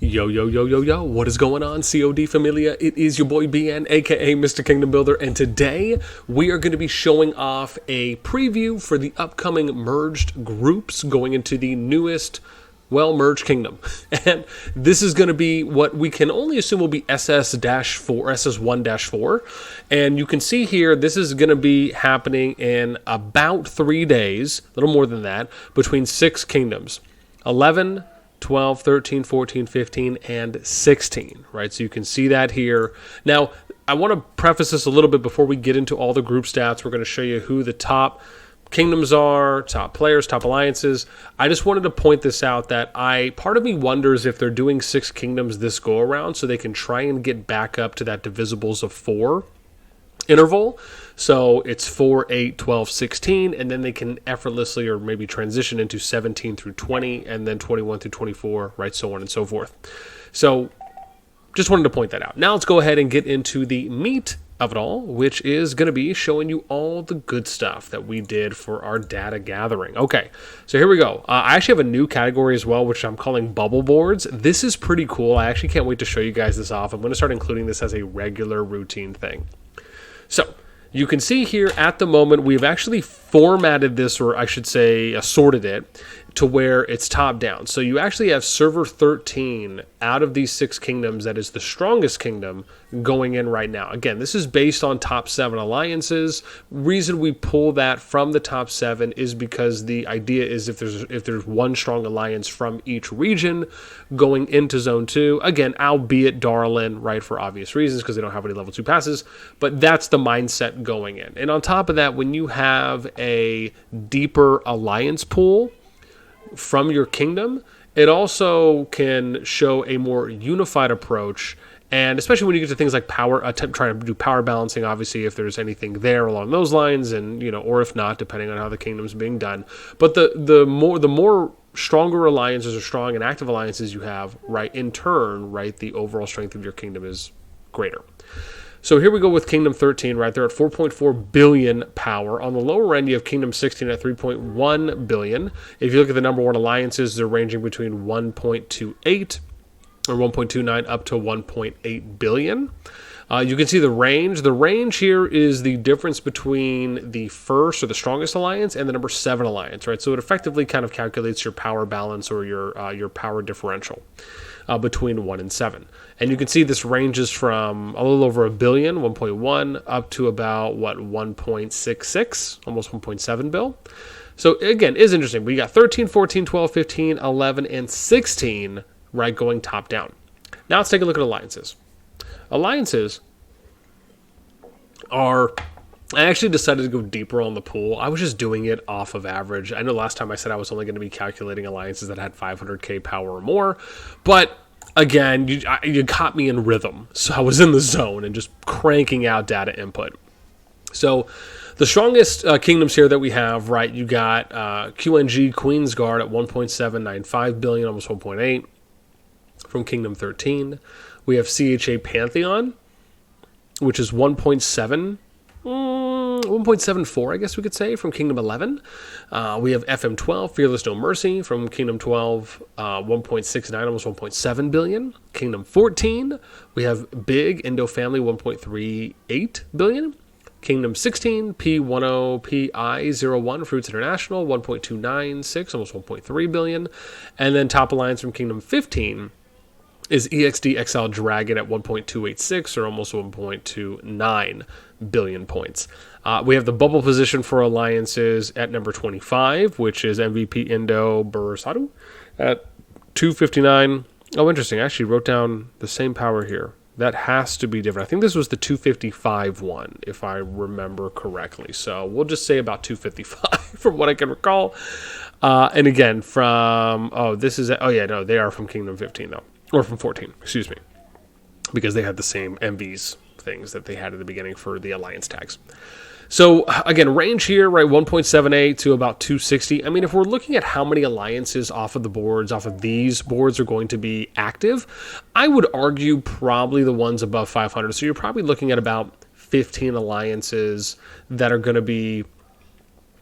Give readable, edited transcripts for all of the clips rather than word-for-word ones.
Yo, yo, yo, yo, yo, what is going on, CoD Familia? It is your boy BN, aka Mr. Kingdom Builder, and today we are going to be showing off a preview for the upcoming merged groups going into the newest, merged kingdom. And this is going to be what we can only assume will be SS1-4, and you can see here, this is going to be happening in about 3 days, a little more than that, between 6 kingdoms, 11, 12, 13, 14, 15, and 16, right? So you can see that here. Now, I want to preface this a little bit before we get into all the group stats. We're going to show you who the top kingdoms are, top players, top alliances. I just wanted to point this out that part of me wonders if they're doing 6 kingdoms this go around so they can try and get back up to that divisibles of 4 interval. So it's 4, 8, 12, 16, and then they can effortlessly or maybe transition into 17 through 20, and then 21 through 24, right, so on and so forth. So just wanted to point that out. Now let's go ahead and get into the meat of it all, which is going to be showing you all the good stuff that we did for our data gathering. Okay, so here we go. I actually have a new category as well, which I'm calling bubble boards. This is pretty cool. I actually can't wait to show you guys this off. I'm going to start including this as a regular routine thing. So you can see here at the moment, we've actually formatted this, or I should say assorted it, to where it's top down. So you actually have server 13 out of these 6 kingdoms that is the strongest kingdom going in right now. Again, this is based on top 7 alliances. Reason we pull that from the top 7 is because the idea is if there's one strong alliance from each region going into zone 2, again, albeit Darlin, right, for obvious reasons because they don't have any level 2 passes, but that's the mindset going in. And on top of that, when you have a deeper alliance pool from your kingdom, it also can show a more unified approach. And especially when you get to things like power, trying to do power balancing, obviously, if there's anything there along those lines, and or if not, depending on how the kingdom's being done. But the more stronger alliances or strong and active alliances you have, right, in turn, right, the overall strength of your kingdom is greater. So here we go with Kingdom 13, right? They're at 4.4 billion power. On the lower end, you have Kingdom 16 at 3.1 billion. If you look at the number 1 alliances, they're ranging between 1.28 or 1.29 up to 1.8 billion. You can see the range. The range here is the difference between the first or the strongest alliance and the number 7 alliance, right? So it effectively kind of calculates your power balance or your power differential between 1 and 7. And you can see this ranges from a little over a billion, 1.1, up to about, 1.66, almost 1.7 bill. So again, is interesting. We got 13, 14, 12, 15, 11, and 16, right, going top down. Now let's take a look at alliances. Alliances are... I actually decided to go deeper on the pool. I was just doing it off of average. I know last time I said I was only going to be calculating alliances that had 500k power or more, but again, you caught me in rhythm. So I was in the zone and just cranking out data input. So the strongest kingdoms here that we have, right, you got QNG Queensguard at 1.795 billion, almost 1.8 from Kingdom 13. We have CHA Pantheon, which is 1.74, I guess we could say, from Kingdom 11. We have FM12, Fearless No Mercy, from Kingdom 12, 1.69, almost 1.7 billion. Kingdom 14, we have Big Indo Family, 1.38 billion. Kingdom 16, P10, PI01, Fruits International, 1.296, almost 1.3 billion. And then top alliance from Kingdom 15 is EXD XL Dragon at 1.286, or almost 1.29 billion points. We have the bubble position for alliances at number 25, which is MVP Indo Bursadu at 259. Oh, interesting. I actually wrote down the same power here. That has to be different. I think this was the 255 one, if I remember correctly. So we'll just say about 255 from what I can recall. And again, they are from Kingdom 15, though. Or from 14, excuse me. Because they had the same MVs things that they had at the beginning for the alliance tags. So again, range here, right, 1.78 to about 260. I mean, if we're looking at how many alliances off of these boards are going to be active, I would argue probably the ones above 500. So you're probably looking at about 15 alliances that are going to be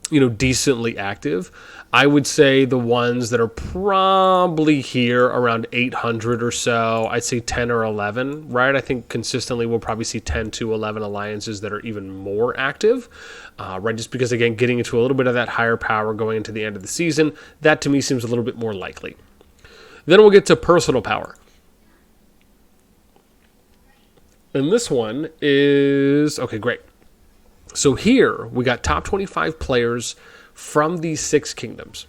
decently active. I would say the ones that are probably here around 800 or so, I'd say 10 or 11, right? I think consistently we'll probably see 10 to 11 alliances that are even more active, right? Just because, again, getting into a little bit of that higher power going into the end of the season, that to me seems a little bit more likely. Then we'll get to personal power. And this one is, okay, great. So here we got top 25 players from these 6 kingdoms.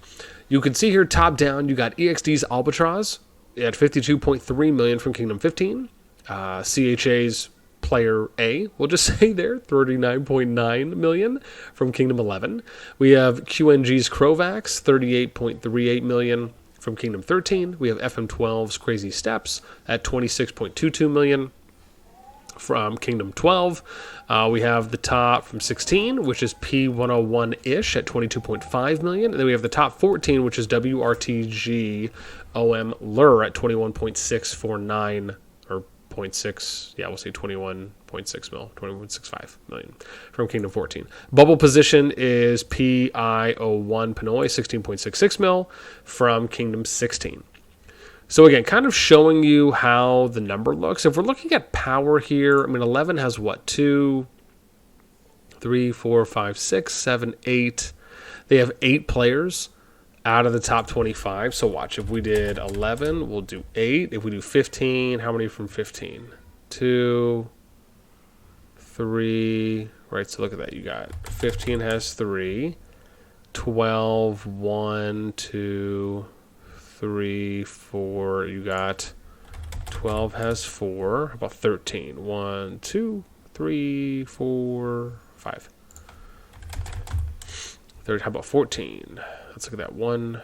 You can see here top down, you got EXD's Albatross at 52.3 million from Kingdom 15. CHA's Player A, we'll just say there, 39.9 million from Kingdom 11. We have QNG's Crovax, 38.38 million from Kingdom 13. We have FM12's Crazy Steps at 26.22 million from Kingdom 12. We have the top from 16, which is P101-ish at 22.5 million. And then we have the top 14, which is WRTG OM Lure at 21.649 or 0.6. Yeah, we'll say 21.6 mil, 21.65 million from Kingdom 14. Bubble position is PI01 Pinoy, 16.66 mil from Kingdom 16. So again, kind of showing you how the number looks. If we're looking at power here, I mean, 11 has what? 2, 3, 4, 5, 6, 7, 8. They have 8 players out of the top 25. So watch, if we did 11, we'll do 8. If we do 15, how many from 15? 2, 3. Right, so look at that. You got 15 has 3. 12, 1, 2, 3, 4, you got 12 has 4. How about 13? 1, 2, 3, 4, 5. Third, how about 14? Let's look at that. 1,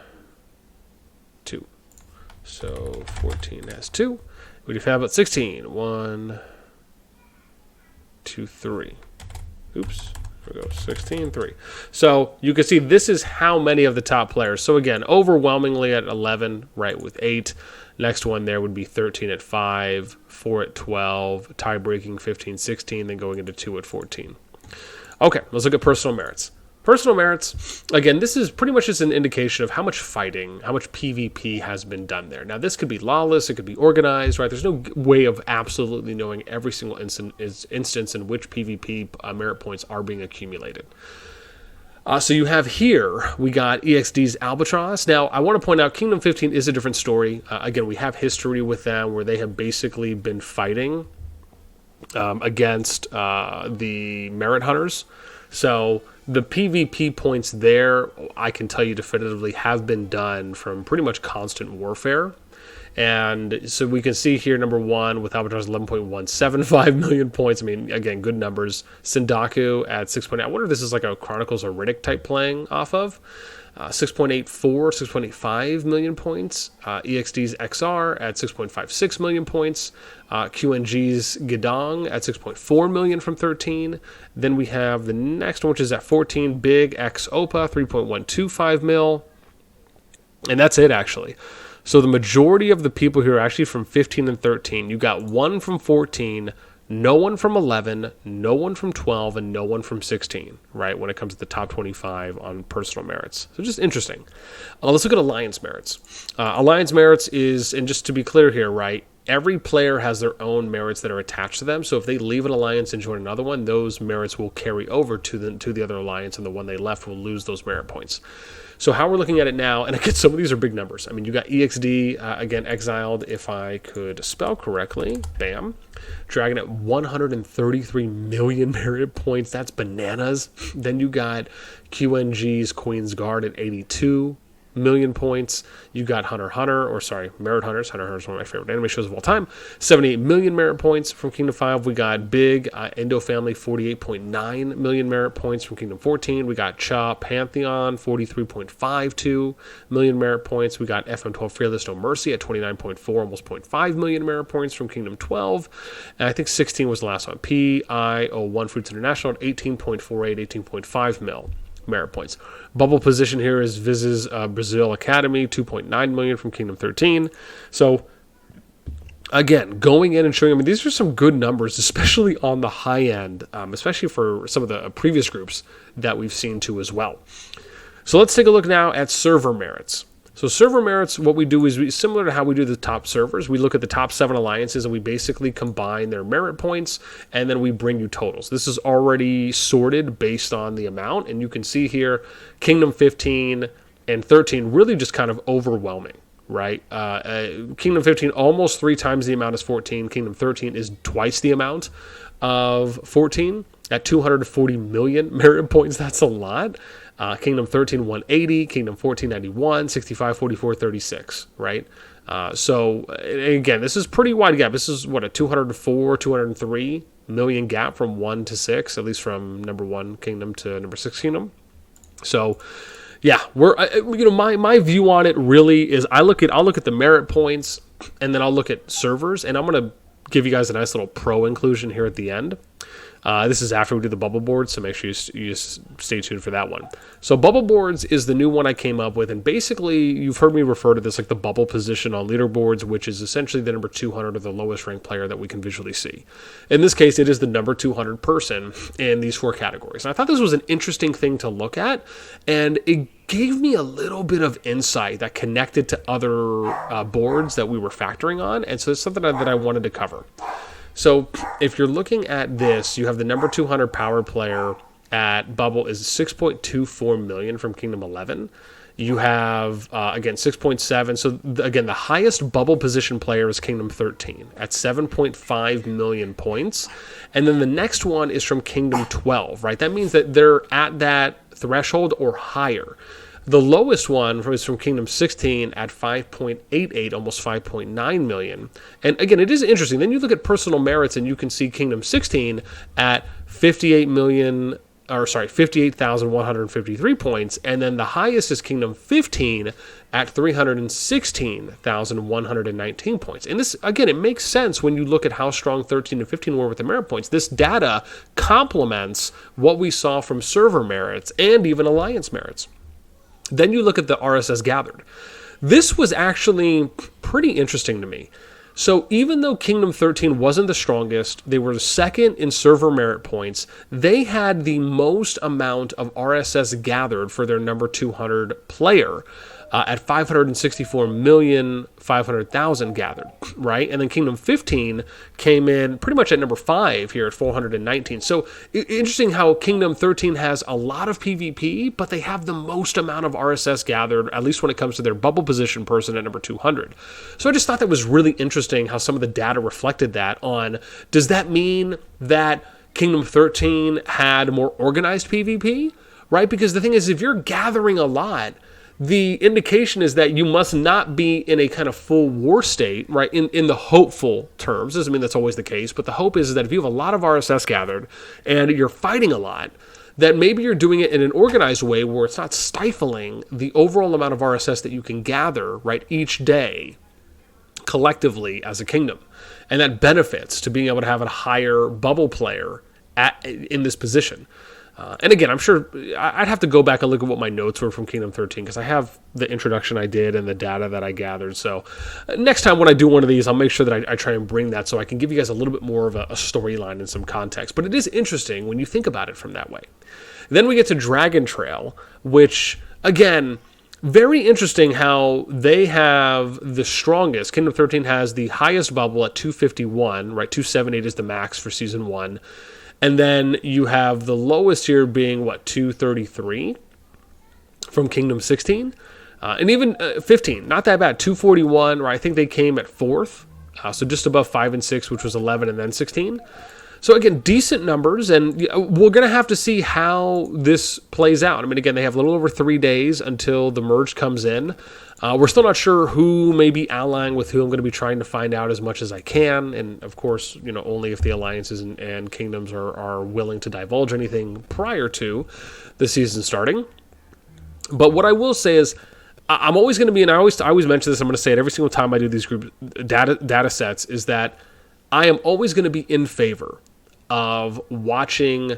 2. So 14 has 2. We do how about 16? 1, 2, 3. Oops. There we go, 16, 3. So you can see this is how many of the top players. So again, overwhelmingly at 11, right, with 8. Next one there would be 13 at 5, 4 at 12, tie-breaking 15, 16, then going into 2 at 14. Okay, let's look at personal merits. Personal merits, again, this is pretty much just an indication of how much fighting, how much PvP has been done there. Now, this could be lawless, it could be organized, right? There's no way of absolutely knowing every single instance in which PvP merit points are being accumulated. So you have here, we got EXD's Albatross. Now, I want to point out Kingdom 15 is a different story. Again, we have history with them where they have basically been fighting against the merit hunters. So the PvP points there, I can tell you definitively, have been done from pretty much constant warfare. And so we can see here, number 1, with Albatross 11.175 million points. I mean, again, good numbers. Sendaku at 6.8. I wonder if this is like a Chronicles of Riddick type playing off of. 6.84, 6.85 million points. EXD's XR at 6.56 million points. QNG's Gidong at 6.4 million from 13. Then we have the next one, which is at 14, Big X Opa, 3.125 mil. And that's it, actually. So the majority of the people here are actually from 15 and 13. You got 1 from 14, no one from 11, no one from 12, and no one from 16, right, when it comes to the top 25 on personal merits. So just interesting. Let's look at Alliance merits. Alliance merits is, and just to be clear here, right, every player has their own merits that are attached to them. So if they leave an alliance and join another one, those merits will carry over to the other alliance, and the one they left will lose those merit points. So how we're looking at it now, and again, some of these are big numbers. I mean, you got EXD, again, exiled, if I could spell correctly, bam. Dragon at 133 million merit points, that's bananas. Then you got QNG's Queen's Guard at 82 million points. You got Merit Hunters. Hunter Hunters is one of my favorite anime shows of all time. 78 million merit points from Kingdom 5. We got Big Endo Family, 48.9 million merit points from Kingdom 14. We got Cha Pantheon, 43.52 million merit points. We got FM12 Fearless No Mercy at 29.4, almost 0.5 million merit points from Kingdom 12. And I think 16 was the last one. PI01 Fruits International at 18.48, 18.5 mil merit points. Bubble position here is Viz's Brazil Academy, 2.9 million from Kingdom 13. So again, going in and showing, I mean, these are some good numbers, especially on the high end, especially for some of the previous groups that we've seen too as well. So let's take a look now at server merits. So server merits, what we do is similar to how we do the top servers. We look at the top 7 alliances and we basically combine their merit points, and then we bring you totals. This is already sorted based on the amount, and you can see here Kingdom 15 and 13 really just kind of overwhelming, right? Kingdom 15 almost 3 times the amount as 14. Kingdom 13 is twice the amount of 14 at 240 million merit points. That's a lot. Kingdom 13, 180, Kingdom 14, 91, 65, 44, 36, right? So, again, this is pretty wide gap. This is, what, a 204, 203 million gap from 1 to 6, at least from number 1 kingdom to number 6 kingdom. So, yeah, my view on it really is I'll look at the merit points, and then I'll look at servers, and I'm going to give you guys a nice little pro inclusion here at the end. This is after we do the bubble boards, so make sure you stay tuned for that one. So bubble boards is the new one I came up with, and basically you've heard me refer to this like the bubble position on leaderboards, which is essentially the number 200 or the lowest ranked player that we can visually see. In this case, it is the number 200 person in these 4 categories. And I thought this was an interesting thing to look at, and it gave me a little bit of insight that connected to other boards that we were factoring on, and so it's something that I wanted to cover. So if you're looking at this, you have the number 200 power player at bubble is 6.24 million from Kingdom 11. You have, again, 6.7. So, again, the highest bubble position player is Kingdom 13 at 7.5 million points. And then the next one is from Kingdom 12, right? That means that they're at that threshold or higher. The lowest one is from Kingdom 16 at 5.88, almost 5.9 million. And again, it is interesting. Then you look at personal merits and you can see Kingdom 16 at 58,153 points. And then the highest is Kingdom 15 at 316,119 points. And this, again, it makes sense when you look at how strong 13 and 15 were with the merit points. This data complements what we saw from server merits and even alliance merits. Then you look at the RSS gathered. This was actually pretty interesting to me. So even though Kingdom 13 wasn't the strongest, they were the second in server merit points, they had the most amount of RSS gathered for their number 200 player at 564,500,000 gathered, right? And then Kingdom 15 came in pretty much at number 5 here at 419. So interesting how Kingdom 13 has a lot of PvP, but they have the most amount of RSS gathered, at least when it comes to their bubble position person at number 200. So I just thought that was really interesting how some of the data reflected that on, does that mean that Kingdom 13 had more organized PvP, right? Because the thing is, if you're gathering a lot, the indication is that you must not be in a kind of full war state, right? In the hopeful terms. Doesn't mean that's always the case, but the hope is that if you have a lot of RSS gathered and you're fighting a lot, that maybe you're doing it in an organized way where it's not stifling the overall amount of RSS that you can gather, right, each day collectively as a kingdom. And that benefits to being able to have a higher bubble player in this position. And again, I'm sure I'd have to go back and look at what my notes were from Kingdom 13 because I have the introduction I did and the data that I gathered. So next time when I do one of these, I'll make sure that I try and bring that so I can give you guys a little bit more of a storyline and some context. But it is interesting when you think about it from that way. Then we get to Dragon Trail, which, again, very interesting how they have the strongest. Kingdom 13 has the highest bubble at 251, right? 278 is the max for Season 1. And then you have the lowest here being, 233 from Kingdom 16. And even 15, not that bad, 241, right? I think they came at 4th, so just above 5 and 6, which was 11 and then 16. So again, decent numbers, and we're going to have to see how this plays out. I mean, again, they have a little over 3 days until the merge comes in. We're still not sure who may be allying with who. I'm going to be trying to find out as much as I can, and of course, only if the alliances and kingdoms are willing to divulge anything prior to the season starting. But what I will say is, I'm always going to be, and I always mention this, I'm going to say it every single time I do these group data sets, is that I am always going to be in favor of watching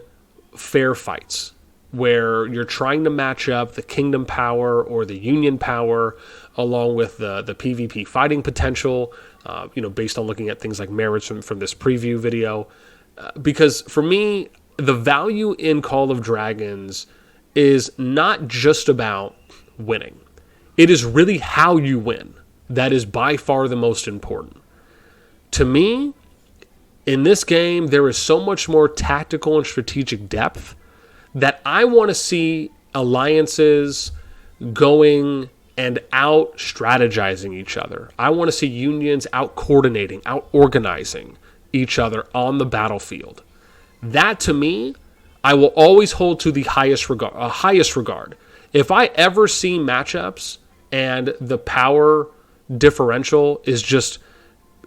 fair fights where you're trying to match up the kingdom power or the union power along with the PvP fighting potential. based on looking at things like merits from this preview video. Because for me, the value in Call of Dragons is not just about winning. It is really how you win that is by far the most important. To me, in this game, there is so much more tactical and strategic depth that I want to see alliances going and out strategizing each other. I want to see unions out coordinating, out organizing each other on the battlefield. That, to me, I will always hold to the highest regard. If I ever see matchups and the power differential is just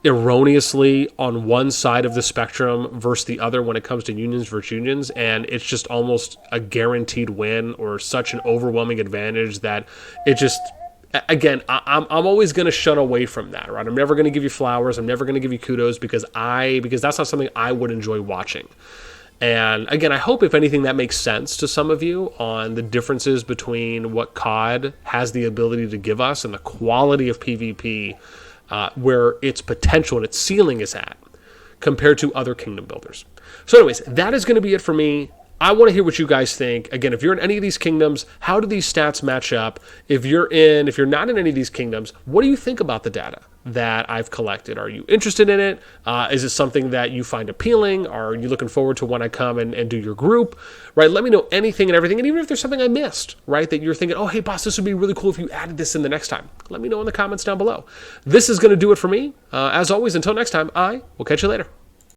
erroneously on one side of the spectrum versus the other when it comes to unions versus unions, and it's just almost a guaranteed win or such an overwhelming advantage that it just, again, I'm always going to shun away from that, right? I'm never going to give you flowers. I'm never going to give you kudos because that's not something I would enjoy watching. And again, I hope, if anything, that makes sense to some of you on the differences between what COD has the ability to give us and the quality of PvP, where its potential and its ceiling is at compared to other kingdom builders. So anyways, that is going to be it for me. I want to hear what you guys think. Again, if you're in any of these kingdoms, how do these stats match up? If you're not in any of these kingdoms, what do you think about the data that I've collected? Are you interested in it? Is it something that you find appealing? Are you looking forward to when I come and do your group? Right? Let me know anything and everything. And even if there's something I missed, right, that you're thinking, oh, hey, boss, this would be really cool if you added this in the next time. Let me know in the comments down below. This is going to do it for me. As always, until next time, I will catch you later.